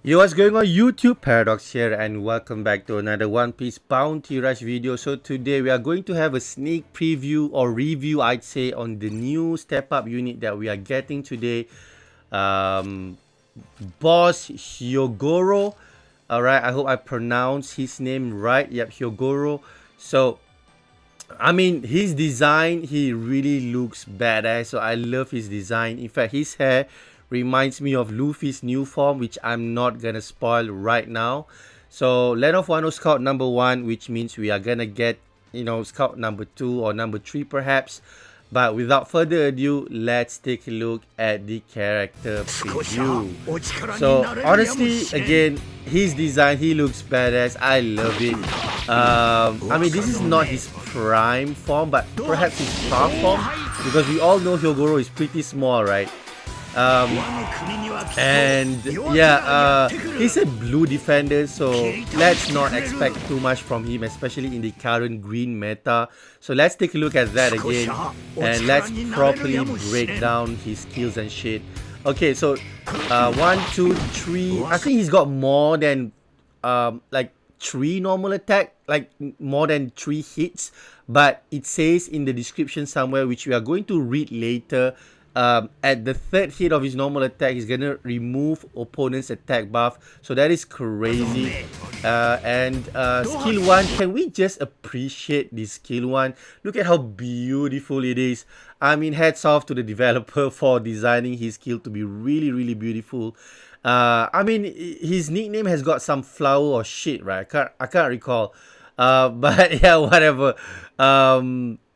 Yo, what's going on YouTube? Paradox here and welcome back to another One Piece Bounty Rush video. So today we are going to have a sneak preview or review, I'd say, on the new step up unit that we are getting today. Boss HYOGORO. Alright, I hope I pronounced his name right. Yep, HYOGORO. So I mean, his design, he really looks badass. So I love his design. In fact, his hair reminds me of Luffy's new form, which I'm not gonna spoil right now. So Land of Wano Scout number 1, which means we are gonna get, Scout number 2 or number 3 perhaps. But without further ado, let's take a look at the character preview. So honestly, again, his design, he looks badass. I love it. I mean, this is not his prime form, but perhaps his star form, because we all know HYOGORO is pretty small, right? He's a blue defender, so let's not expect too much from him, especially in the current green meta. So let's take a look at that again, and let's properly break down his skills and shit. Okay, so 1, 2, 3. I think he's got more than like 3 normal attack, like more than 3 hits, but it says in the description somewhere, which we are going to read later. At the 3rd hit of his normal attack, he's gonna remove opponent's attack buff. So that is crazy. Skill 1, can we just appreciate this skill 1? Look at how beautiful it is. I mean, hats off to the developer for designing his skill to be really beautiful. I mean, his nickname has got some flower or shit, right? I can't recall. But yeah, whatever.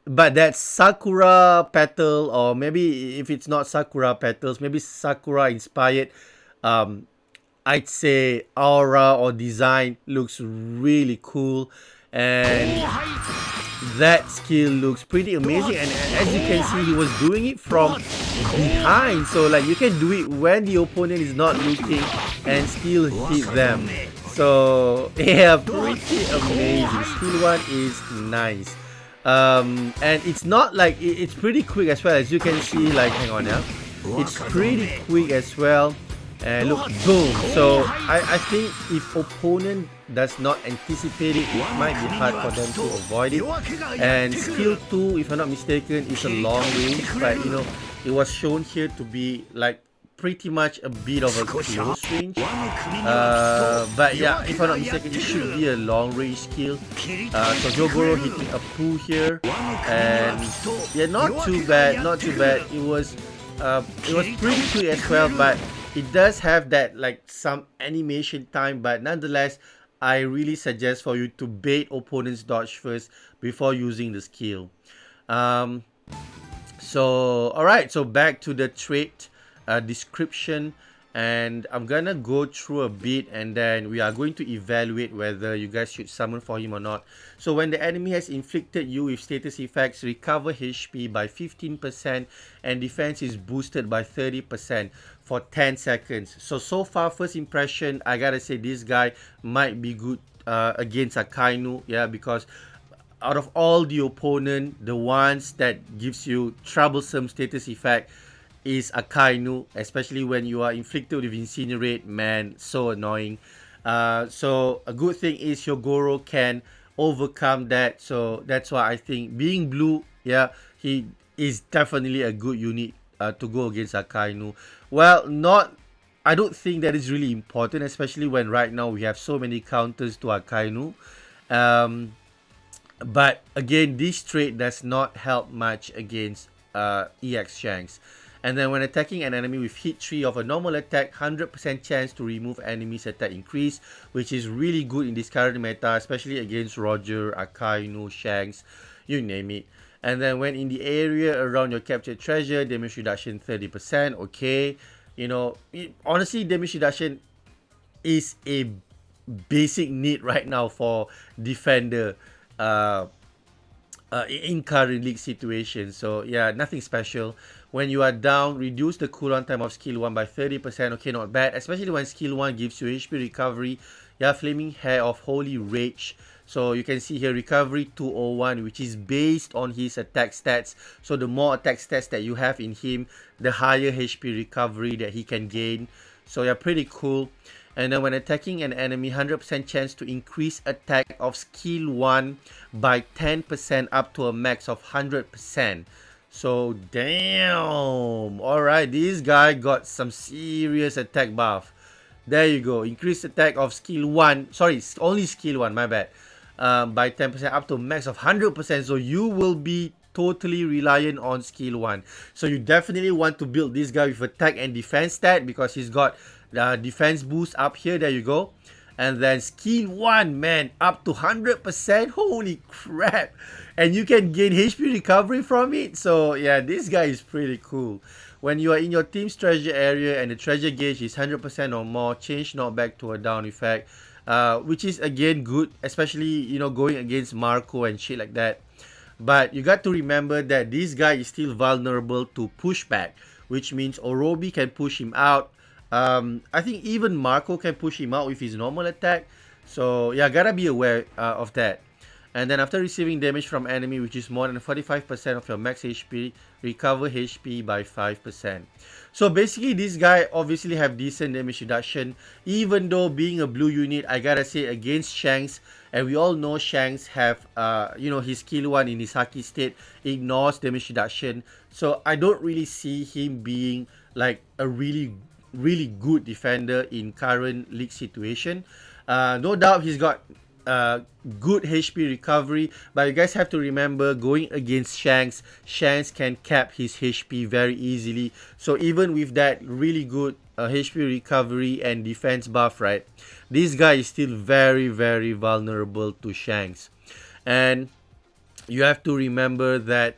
But that Sakura petal, or maybe if it's not Sakura petals, maybe Sakura inspired, I'd say aura or design looks really cool, and that skill looks pretty amazing. And as you can see, he was doing it from behind, so like you can do it when the opponent is not looking and still hit them. So yeah, pretty amazing. Skill 1 is nice. And it's not like it's pretty quick as well, as you can see. Like, hang on now, it's pretty quick as well. And look, boom. So I think if opponent does not anticipate it, it might be hard for them to avoid it. And skill 2, if I'm not mistaken, is a long range, but you know, it was shown here to be like pretty much a bit of a close range, but yeah, if I'm not mistaken, it should be a long range skill. So HYOGORO hitting a poo here, and yeah, not too bad. It was pretty quick as well, but it does have that like some animation time. But nonetheless, I really suggest for you to bait opponent's dodge first before using the skill. So alright, so back to the trait description, and I'm gonna go through a bit, and then we are going to evaluate whether you guys should summon for him or not. So when the enemy has inflicted you with status effects, recover HP by 15% and defense is boosted by 30% for 10 seconds. So far, first impression, I gotta say this guy might be good against Akainu, yeah, because out of all the opponent, the ones that gives you troublesome status effect is Akainu, especially when you are inflicted with Incinerate. Man, so annoying. So a good thing is HYOGORO can overcome that. So that's why I think being blue, yeah, he is definitely a good unit to go against Akainu. Well, I don't think that is really important, especially when right now we have so many counters to Akainu. But again, this trait does not help much against EX Shanks. And then when attacking an enemy with hit 3 of a normal attack, 100% chance to remove enemy's attack increase, which is really good in this current meta, especially against Roger, Akainu, Shanks, you name it. And then when in the area around your captured treasure, damage reduction 30%, okay. You know, honestly, damage reduction is a basic need right now for defender in current league situation. So yeah, nothing special. When you are down, reduce the cooldown time of skill 1 by 30%. Okay, not bad, especially when skill 1 gives you HP recovery. Yeah, Flaming Hair of Holy Rage. So you can see here recovery 201, which is based on his attack stats. So the more attack stats that you have in him, the higher HP recovery that he can gain. So yeah, pretty cool. And then when attacking an enemy, 100% chance to increase attack of skill 1 by 10% up to a max of 100%. So damn. Alright, this guy got some serious attack buff. There you go. Increase attack of skill 1. Sorry, only skill 1, my bad. By 10% up to a max of 100%. So you will be totally reliant on skill 1. So you definitely want to build this guy with attack and defense stat because he's got defense boost up here. There you go. And then skill 1, man, up to 100%. Holy crap. And you can gain HP recovery from it. So yeah, this guy is pretty cool. When you are in your team's treasure area and the treasure gauge is 100% or more, change knockback to a down effect. Which is again good, especially, you know, going against Marco and shit like that. But you got to remember that this guy is still vulnerable to pushback, which means Orobi can push him out. I think even Marco can push him out with his normal attack. So yeah, gotta be aware of that. And then after receiving damage from enemy, which is more than 45% of your max HP, recover HP by 5%. So basically, this guy obviously have decent damage reduction. Even though being a blue unit, I gotta say against Shanks, and we all know Shanks have, you know, his skill 1 in his Haki state ignores damage reduction. So I don't really see him being like a really good defender in current league situation. No doubt he's got good HP recovery, but you guys have to remember, going against Shanks can cap his HP very easily. So even with that really good HP recovery and defense buff, right, this guy is still very vulnerable to Shanks. And you have to remember that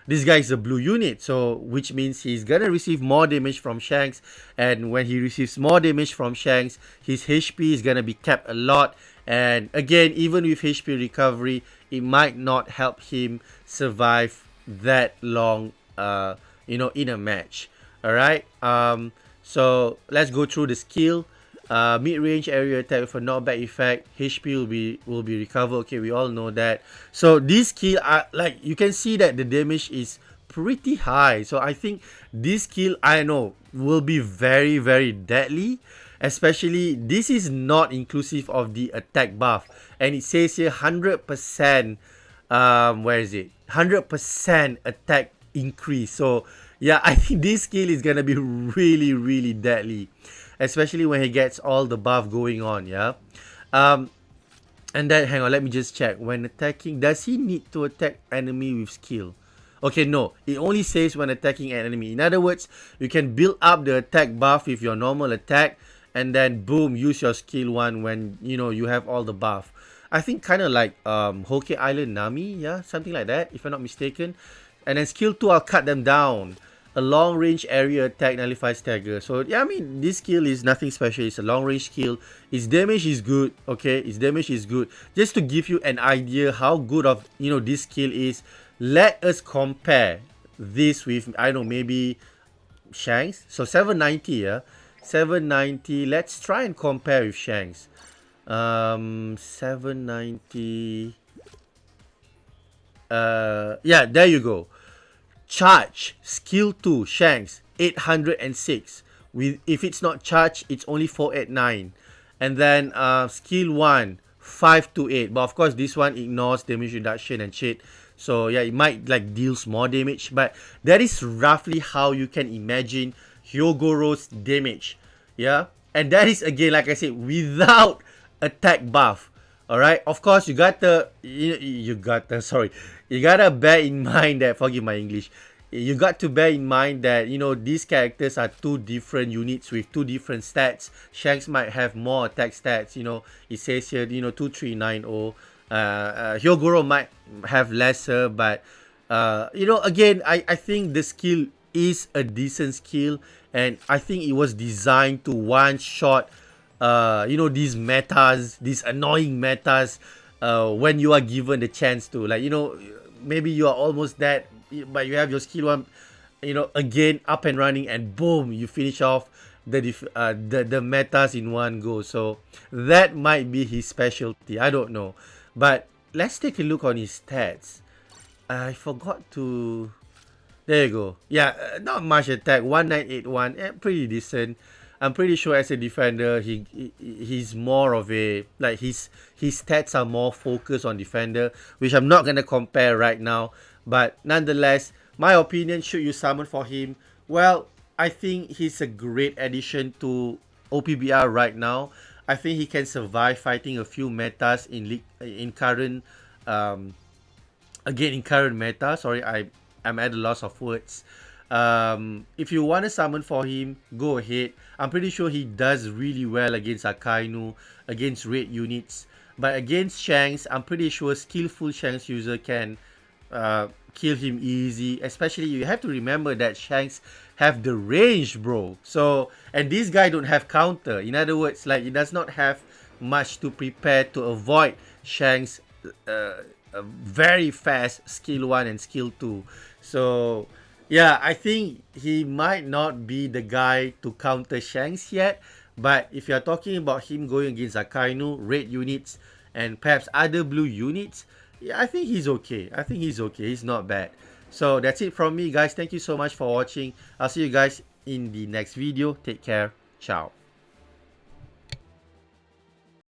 this guy is a blue unit, so which means he's gonna receive more damage from Shanks, and when he receives more damage from Shanks, his HP is gonna be capped a lot. And again, even with HP recovery, it might not help him survive that long, you know, in a match. All right. So let's go through the skill. Mid-range area attack with a knockback effect. HP will be recovered. Okay, we all know that. So this skill, like you can see that the damage is pretty high. So I think this skill, I know, will be very deadly. Especially, this is not inclusive of the attack buff, and it says here 100%. Where is it? 100% attack increase. So yeah, I think this skill is gonna be really deadly, especially when he gets all the buff going on. Yeah. And then hang on, let me just check. When attacking, does he need to attack enemy with skill? Okay, no, it only says when attacking an enemy. In other words, you can build up the attack buff with your normal attack, and then boom, use your skill 1 when, you know, you have all the buff. I think kind of like Hoke Island Nami, yeah, something like that, if I'm not mistaken. And then skill 2, I'll cut them down. A long range area attack nullifies stagger. So yeah, I mean, this skill is nothing special. It's a long range skill. Its damage is good. Okay, its damage is good. Just to give you an idea how good of, you know, this skill is, let us compare this with, I don't know, maybe Shanks. So 790, yeah, 790. Let's try and compare with Shanks. 790. Yeah, there you go. Charge, skill 2, Shanks, 806. With, if it's not charged, it's only 489. And then skill 1, 528. But of course, this one ignores damage reduction and shit. So yeah, it might like deals more damage. But that is roughly how you can imagine Hyogoro's damage. Yeah. And that is, again, like I said, without attack buff. Alright, of course, you gotta bear in mind that, forgive my English, you got to bear in mind that, you know, these characters are two different units with two different stats. Shanks might have more attack stats, you know, it says here, you know, 2390. Hyogoro might have lesser, but, you know, again, I think the skill is a decent skill, and I think it was designed to one-shot you know, these metas, these annoying metas, when you are given the chance to, like, you know, maybe you are almost dead, but you have your skill 1, you know, again up and running, and boom, you finish off the metas in one go. So that might be his specialty. I don't know, but let's take a look on his stats. I forgot to There you go. Yeah, not much attack. 1981, pretty decent. I'm pretty sure as a defender, he's more of a like his stats are more focused on defender, which I'm not gonna compare right now. But nonetheless, my opinion, should you summon for him? Well, I think he's a great addition to OPBR right now. I think he can survive fighting a few metas in in current um again in current meta. Sorry, I'm at a loss of words. If you want to summon for him, go ahead. I'm pretty sure he does really well against Akainu, against raid units. But against Shanks, I'm pretty sure skillful Shanks user can kill him easy. Especially you have to remember that Shanks have the range, bro. So, and this guy don't have counter. In other words, like he does not have much to prepare to avoid Shanks very fast skill 1 and skill 2. So yeah, I think he might not be the guy to counter Shanks yet, but if you're talking about him going against Akainu, red units, and perhaps other blue units, yeah, I think he's okay. I think he's okay. He's not bad. So that's it from me, guys. Thank you so much for watching. I'll see you guys in the next video. Take care. Ciao.